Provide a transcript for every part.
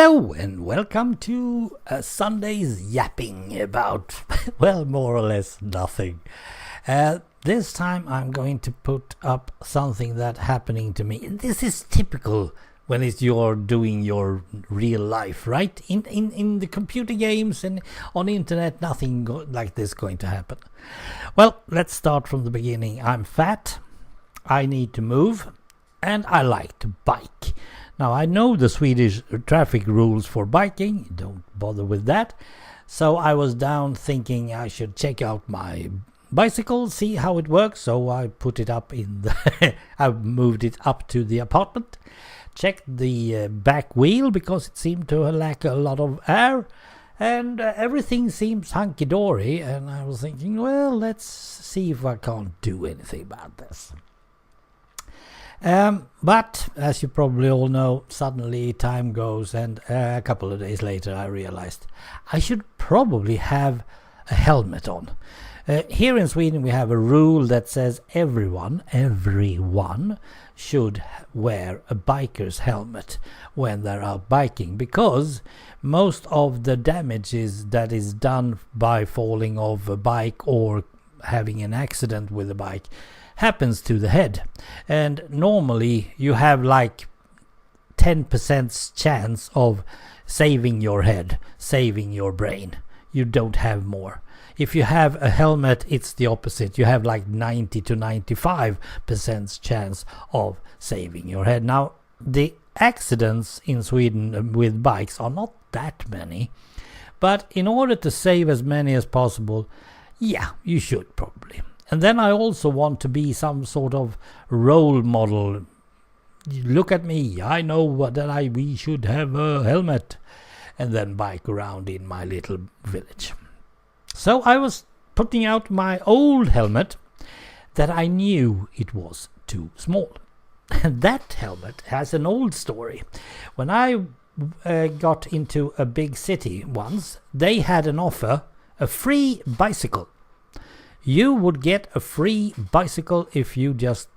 Hello and welcome to Sunday's yapping about, well, more or less nothing. This time I'm going to put up something that's happening to me. This is typical when you're doing your real life, right? In the computer games and on the internet, nothing like this going to happen. Well, let's start from the beginning. I'm fat, I need to move, and I like to bike. Now, I know the Swedish traffic rules for biking, don't bother with that. So I was down thinking I should check out my bicycle, see how it works. So I put it up in the I moved it up to the apartment, checked the back wheel because it seemed to lack a lot of air, and everything seems hunky-dory. And I was thinking, well, let's see if I can't do anything about this. But as you probably all know, suddenly time goes, and a couple of days later I realized I should probably have a helmet on. Here in Sweden we have a rule that says everyone should wear a biker's helmet when they're out biking, because most of the damages that is done by falling off a bike or having an accident with a bike happens to the head, and normally you have like 10% chance of saving your head, saving your brain. You don't have more. If you have a helmet, it's the opposite. You have like 90 to 95% chance of saving your head. Now, the accidents in Sweden with bikes are not that many, but in order to save as many as possible, yeah, you should probably. And then I also want to be some sort of role model. Look at me, I know we should have a helmet, and then bike around in my little village. So I was putting out my old helmet that I knew it was too small. And that helmet has an old story. When I got into a big city once, they had an offer, a free bicycle. You would get a free bicycle if you just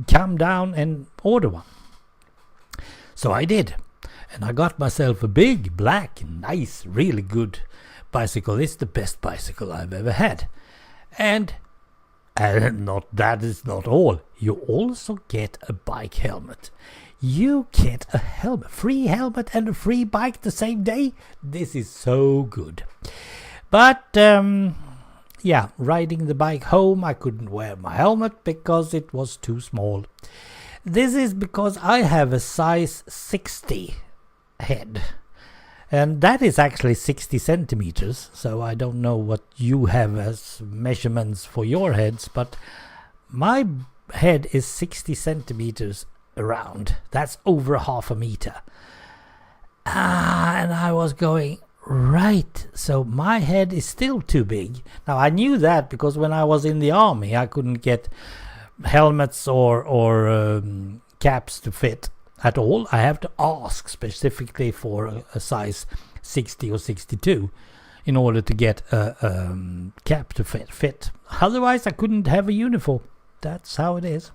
come down and order one. So I did. And I got myself a big, black, nice, really good bicycle. It's the best bicycle I've ever had. And that is not all. You also get a bike helmet. You get a helmet, free helmet and a free bike the same day. This is so good. But yeah, riding the bike home, I couldn't wear my helmet because it was too small. This is because I have a size 60 head. And that is actually 60 centimeters. So I don't know what you have as measurements for your heads, but my head is 60 centimeters around. That's over half a meter. And I was going, right, so my head is still too big. Now I knew that because when I was in the army I couldn't get helmets or caps to fit at all. I have to ask specifically for a size 60 or 62 in order to get a cap to fit. Otherwise I couldn't have a uniform. That's how it is.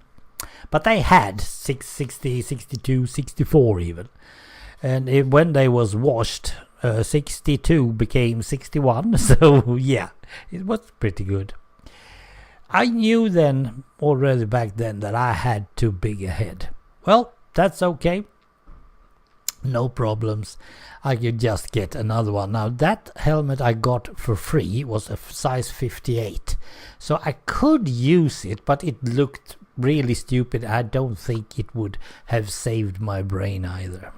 But they had 60, 62, 64 even. And when they was washed, 62 became 61, so yeah, it was pretty good. I knew then, already back then, that I had too big a head. Well, that's okay. No problems. I could just get another one. Now, that helmet I got for free was a size 58. So I could use it, but it looked really stupid. I don't think it would have saved my brain either.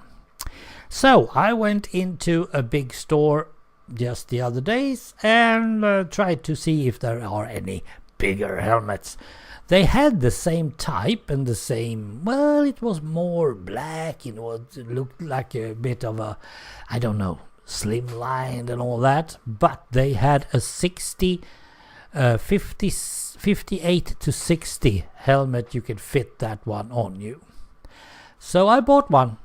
So I went into a big store just the other days and tried to see if there are any bigger helmets. They had the same type and the same, well, it was more black, it looked like a bit of a, I don't know, slimline and all that, but they had a 58 to 60 helmet. You could fit that one on you. So I bought one.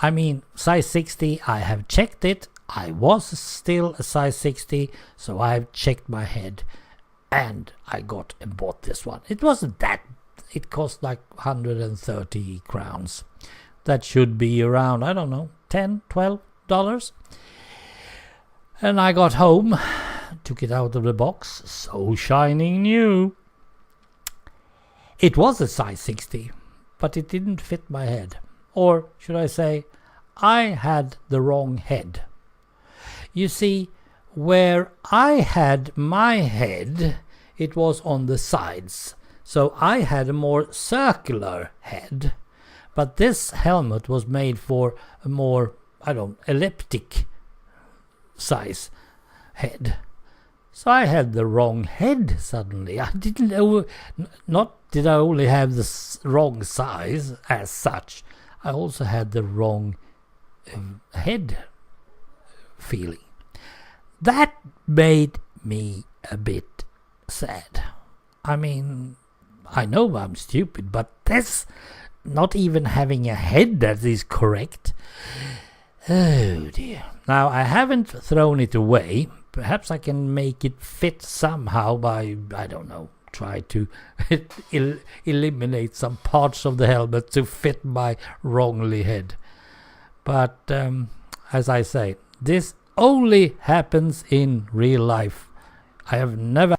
I mean, size 60, I have checked it. I was still a size 60, so I've checked my head. And I got and bought this one. It wasn't that. It cost like 130 crowns. That should be around, I don't know, $10, $12 And I got home, took it out of the box, so shining new. It was a size 60, but it didn't fit my head. Or should I say, I had the wrong head. You see, where I had my head, it was on the sides. So I had a more circular head. But this helmet was made for a more, elliptic size head. So I had the wrong head suddenly. I didn't know, not did I only have the wrong size as such, I also had the wrong head feeling. That made me a bit sad. I mean, I know I'm stupid, but this, not even having a head that is correct. Oh dear. Now, I haven't thrown it away. Perhaps I can make it fit somehow by, try to eliminate some parts of the helmet to fit my wrongly head. But as I say, this only happens in real life. I have never